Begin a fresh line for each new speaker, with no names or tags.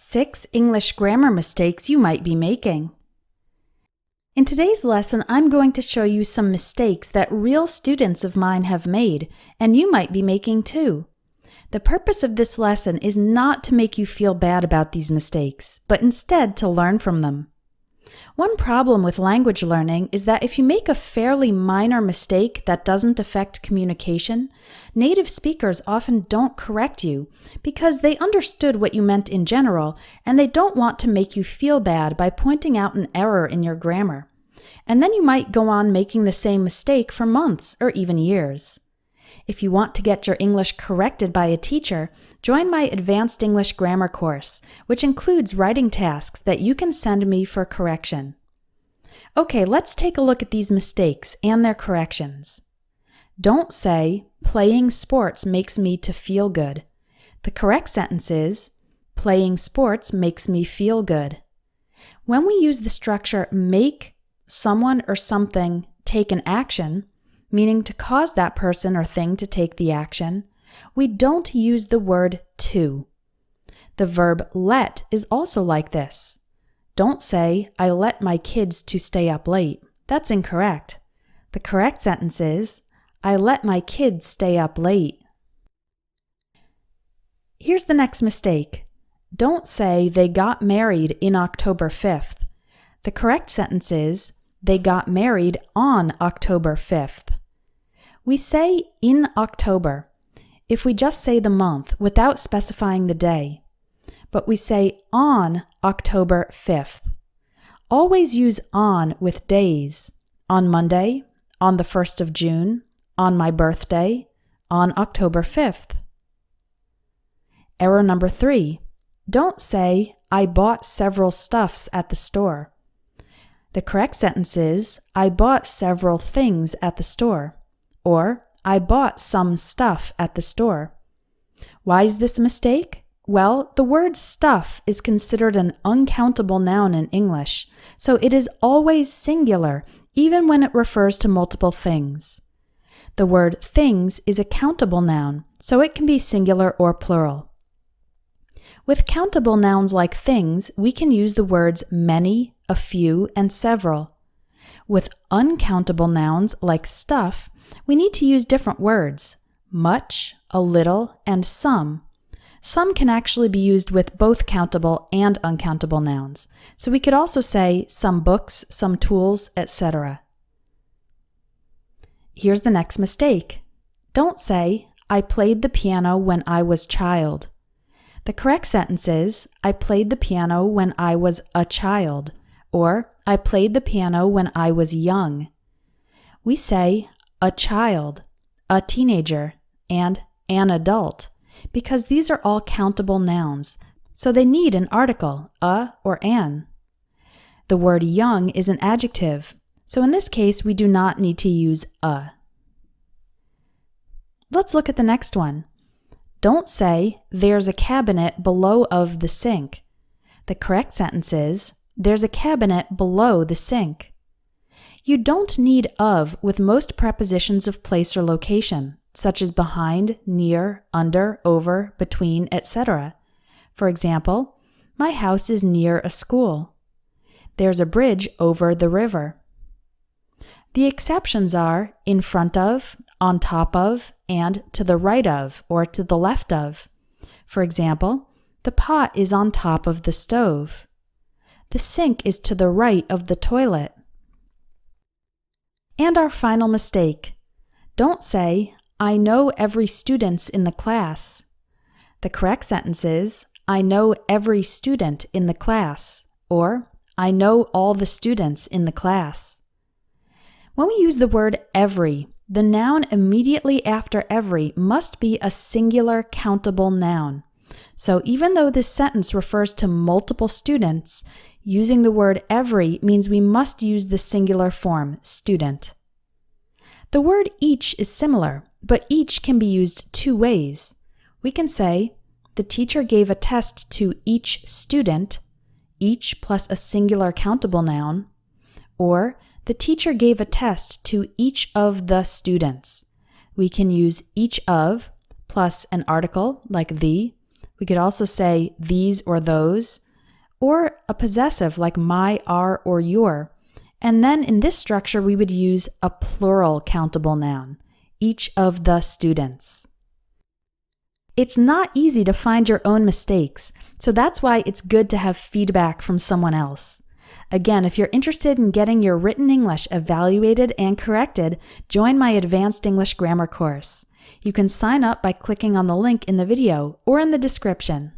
6 English grammar mistakes you might be making. In today's lesson, I'm going to show you some mistakes that real students of mine have made, and you might be making too. The purpose of this lesson is not to make you feel bad about these mistakes, but instead to learn from them. One problem with language learning is that if you make a fairly minor mistake that doesn't affect communication, native speakers often don't correct you because they understood what you meant in general and they don't want to make you feel bad by pointing out an error in your grammar. And then you might go on making the same mistake for months or even years. If you want to get your English corrected by a teacher, join my Advanced English Grammar course, which includes writing tasks that you can send me for correction. Okay, let's take a look at these mistakes and their corrections. Don't say, "Playing sports makes me to feel good." The correct sentence is, "Playing sports makes me feel good." When we use the structure make someone or something take an action, meaning to cause that person or thing to take the action, we don't use the word to. The verb let is also like this. Don't say, "I let my kids to stay up late." That's incorrect. The correct sentence is, "I let my kids stay up late." Here's the next mistake. Don't say, "They got married in October 5th." The correct sentence is, "They got married on October 5th." We say in October if we just say the month without specifying the day, but we say on October 5th. Always use on with days. On Monday, on the 1st of June, on my birthday, on October 5th. Error number 3. Don't say, "I bought several stuffs at the store." The correct sentence is, "I bought several things at the store," or "I bought some stuff at the store." Why is this a mistake? Well, the word stuff is considered an uncountable noun in English, so it is always singular, even when it refers to multiple things. The word things is a countable noun, so it can be singular or plural. With countable nouns like things, we can use the words many, a few, and several. With uncountable nouns like stuff, we need to use different words, much, a little, and some. Some can actually be used with both countable and uncountable nouns, so we could also say some books, some tools, etc. Here's the next mistake. Don't say, "I played the piano when I was child." The correct sentence is, "I played the piano when I was a child," or "I played the piano when I was young." We say a child, a teenager, and an adult, because these are all countable nouns, so they need an article, a or an. The word young is an adjective, so in this case we do not need to use a. Let's look at the next one. Don't say, "There's a cabinet below of the sink." The correct sentence is, "There's a cabinet below the sink." You don't need of with most prepositions of place or location, such as behind, near, under, over, between, etc. For example, my house is near a school. There's a bridge over the river. The exceptions are in front of, on top of, and to the right of or to the left of. For example, the pot is on top of the stove. The sink is to the right of the toilet. And our final mistake. Don't say, "I know every student in the class." The correct sentence is, "I know every student in the class," or "I know all the students in the class." When we use the word every, the noun immediately after every must be a singular countable noun. So even though this sentence refers to multiple students, using the word every means we must use the singular form, student. The word each is similar, but each can be used two ways. We can say, "The teacher gave a test to each student," each plus a singular countable noun, or "The teacher gave a test to each of the students." We can use each of plus an article like the, We could also say these or those, or a possessive like my, our, or your. And then in this structure, we would use a plural countable noun, each of the students. It's not easy to find your own mistakes, so that's why it's good to have feedback from someone else. Again, if you're interested in getting your written English evaluated and corrected, join my Advanced English Grammar course. You can sign up by clicking on the link in the video or in the description.